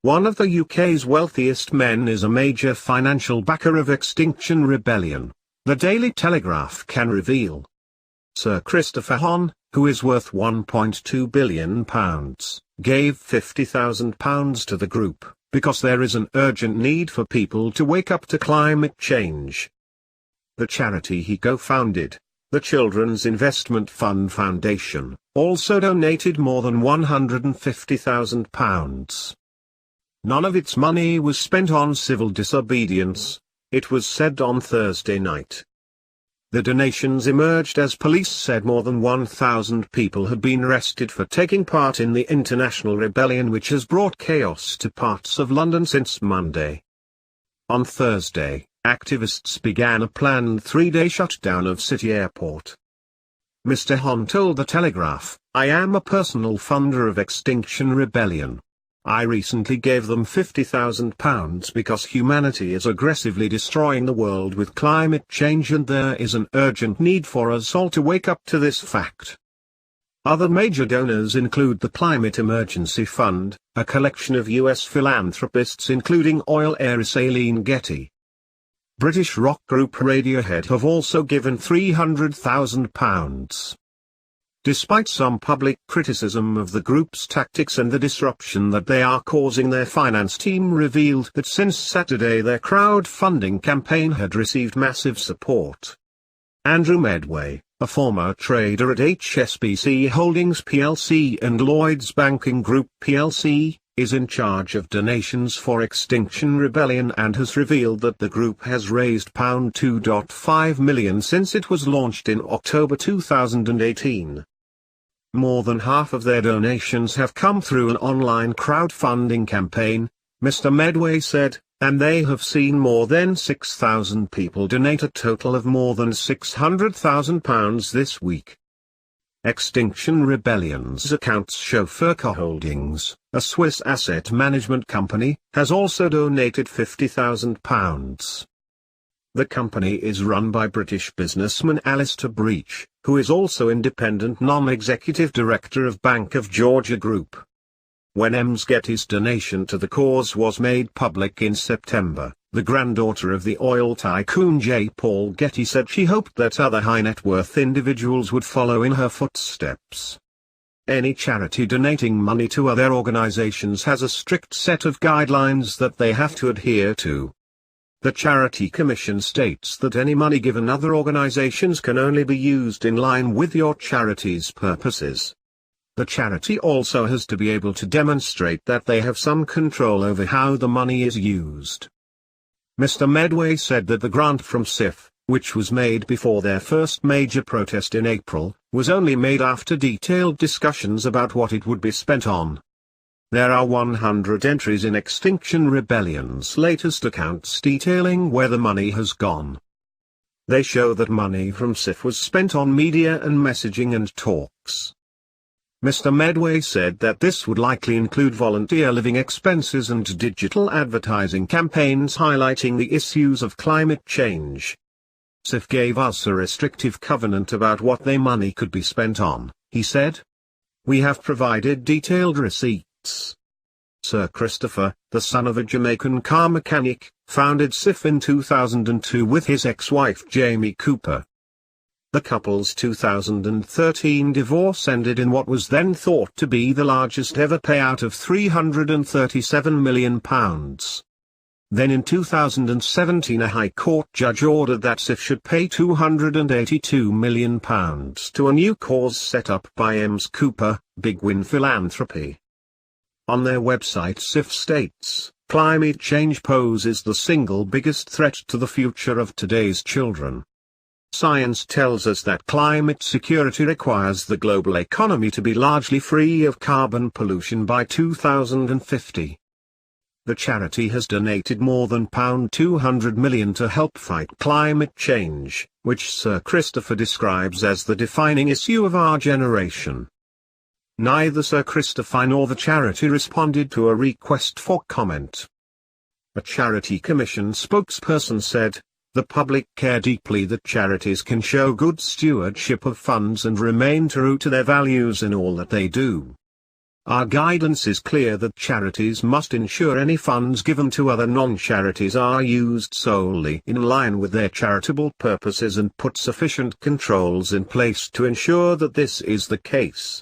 One of the UK's wealthiest men is a major financial backer of Extinction Rebellion, the Daily Telegraph can reveal. Sir Christopher Hahn, who is worth £1.2 billion, gave £50,000 to the group, because there is an urgent need for people to wake up to climate change. The charity he co-founded, the Children's Investment Fund Foundation, also donated more than £150,000. None of its money was spent on civil disobedience, it was said on Thursday night. The donations emerged as police said more than 1,000 people had been arrested for taking part in the international rebellion which has brought chaos to parts of London since Monday. On Thursday, activists began a planned 3-day shutdown of City Airport. Mr. Hahn told The Telegraph, "I am a personal funder of Extinction Rebellion. I recently gave them £50,000 because humanity is aggressively destroying the world with climate change and there is an urgent need for us all to wake up to this fact." Other major donors include the Climate Emergency Fund, a collection of US philanthropists including oil heiress Aileen Getty. British rock group Radiohead have also given £300,000. Despite some public criticism of the group's tactics and the disruption that they are causing, their finance team revealed that since Saturday their crowd-funding campaign had received massive support. Andrew Medway, a former trader at HSBC Holdings plc and Lloyds Banking Group plc, is in charge of donations for Extinction Rebellion and has revealed that the group has raised £2.5 million since it was launched in October 2018. More than half of their donations have come through an online crowdfunding campaign, Mr. Medway said, and they have seen more than 6,000 people donate a total of more than £600,000 this week. Extinction Rebellion's accounts show Furka Holdings, a Swiss asset management company, has also donated £50,000. The company is run by British businessman Alistair Breach, who is also independent non-executive director of Bank of Georgia Group. When Ms. Getty's donation to the cause was made public in September, the granddaughter of the oil tycoon J. Paul Getty said she hoped that other high-net-worth individuals would follow in her footsteps. Any charity donating money to other organizations has a strict set of guidelines that they have to adhere to. The Charity Commission states that any money given other organizations can only be used in line with your charity's purposes. The charity also has to be able to demonstrate that they have some control over how the money is used. Mr. Medway said that the grant from SIF, which was made before their first major protest in April, was only made after detailed discussions about what it would be spent on. There are 100 entries in Extinction Rebellion's latest accounts detailing where the money has gone. They show that money from SIF was spent on media and messaging and talks. Mr. Medway said that this would likely include volunteer living expenses and digital advertising campaigns highlighting the issues of climate change. SIF gave us a restrictive covenant about what their money could be spent on, he said. We have provided detailed receipts. Sir Christopher, the son of a Jamaican car mechanic, founded SIF in 2002 with his ex-wife Jamie Cooper. The couple's 2013 divorce ended in what was then thought to be the largest ever payout of £337 million. Then in 2017 a High Court judge ordered that SIF should pay £282 million to a new cause set up by Ms. Cooper, Big Win Philanthropy. On their website SIF states, climate change poses the single biggest threat to the future of today's children. Science tells us that climate security requires the global economy to be largely free of carbon pollution by 2050. The charity has donated more than £200 million to help fight climate change, which Sir Christopher describes as the defining issue of our generation. Neither Sir Christopher nor the charity responded to a request for comment. A Charity Commission spokesperson said, "The public care deeply that charities can show good stewardship of funds and remain true to their values in all that they do. Our guidance is clear that charities must ensure any funds given to other non-charities are used solely in line with their charitable purposes and put sufficient controls in place to ensure that this is the case.